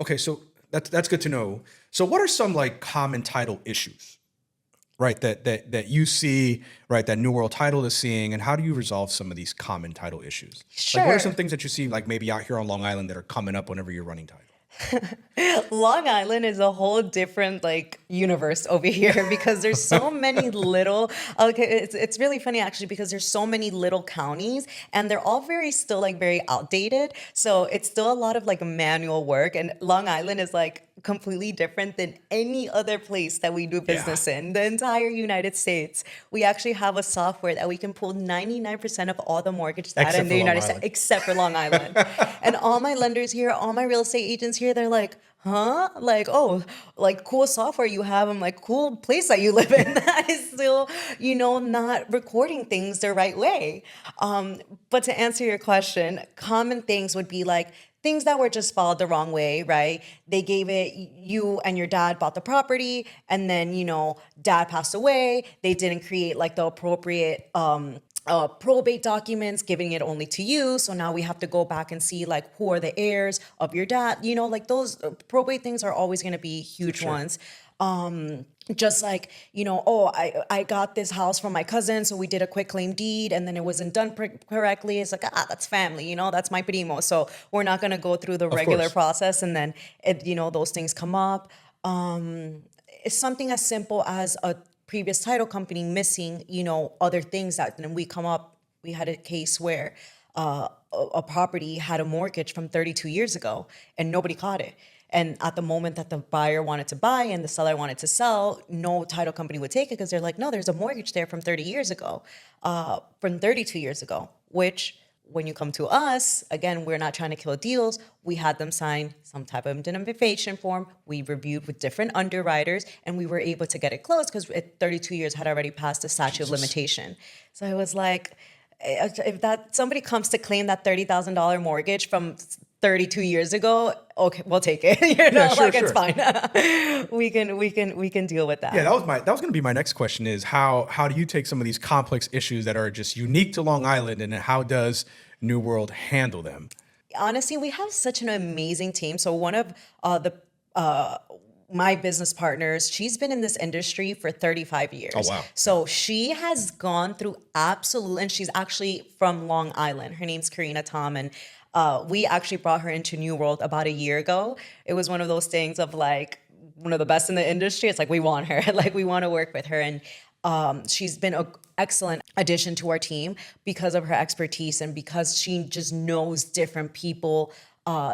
Okay, so that's good to know. So what are some like common title issues, right? That you see, right? That NuWorld Title is seeing, and how do you resolve some of these common title issues? Like, what are some Sure. things that you see, like maybe out here on Long Island, that are coming up whenever you're running title? Long Island is a whole different like universe over here because there's so many little okay it's really funny actually because there's so many little counties and they're all very still like very outdated. So it's still a lot of like manual work and Long Island is like completely different than any other place that we do Yeah, business in the entire United States. We actually have a software that we can pull 99% of all the mortgage data in except the for Long United States Island. except for Long Island. And all my lenders here, all my real estate agents here, they're like, huh? Like, oh, like cool software you have. I'm like, cool place that you live in that is still, not recording things the right way. But to answer your question, common things would be like things that were just filed the wrong way, right? They gave it, you and your dad bought the property, and then, dad passed away. They didn't create like the appropriate probate documents, giving it only to you. So now we have to go back and see like who are the heirs of your dad. Like those probate things are always going to be huge Sure. ones. Just like, oh, I got this house from my cousin, so we did a quitclaim deed and then it wasn't done correctly. It's like, that's family, that's my primo. So we're not going to go through the Of regular course. process and then, those things come up. It's something as simple as a previous title company missing, other things that then we come up. We had a case where a property had a mortgage from 32 years ago and nobody caught it. And at the moment that the buyer wanted to buy and the seller wanted to sell, no title company would take it because they're like, no, there's a mortgage there from 30 years ago, from 32 years ago, which when you come to us, again, we're not trying to kill deals. We had them sign some type of indemnification form. We reviewed with different underwriters and we were able to get it closed because 32 years had already passed the statute of Jesus. limitation. So I was like, if that somebody comes to claim that $30,000 mortgage from 32 years ago, okay, we'll take it. Yeah, sure, Like it's sure. fine. we can deal with Yeah, that. that was gonna be my next question, is how do you take some of these complex issues that are just unique to Long Island, and how does New World handle them? Honestly, we have such an amazing team. So one of the uh, my business partners, she's been in this industry for 35 Oh years. wow. Yeah. So she has gone through absolute, and she's actually from Long Island. Her name's Karina Tom, and we actually brought her into New World about a year ago. It was one of those things of like one of the best in the industry. It's like we want her, like we want to work with her, and she's been an excellent addition to our team because of her expertise and because she just knows different people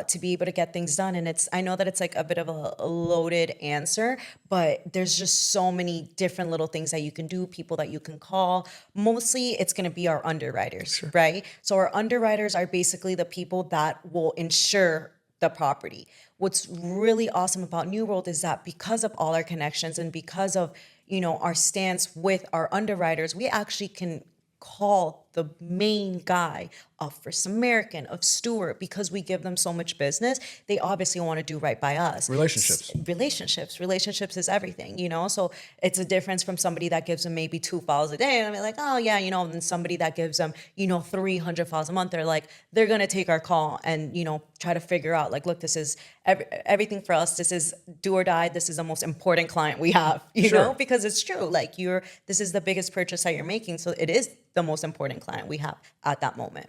to be able to get things done. And I know that it's like a bit of a loaded answer, but there's just so many different little things that you can do, people that you can call. Mostly it's going to be our underwriters, right? So our underwriters are basically the people that will insure the property. What's really awesome about New World is that because of all our connections and because of, our stance with our underwriters, we actually can call the main guy of First American, of Stewart, because we give them so much business. They obviously want to do right by us. Relationships. Relationships is everything, So it's a difference from somebody that gives them maybe 2 files a day. And I'm like, oh yeah, and somebody that gives them, 300 files a month. They're going to take our call and, try to figure out like, look, this is everything for us. This is do or die. This is the most important client we have, Sure. because it's true. Like this is the biggest purchase that you're making. So it is the most important client we have at that moment.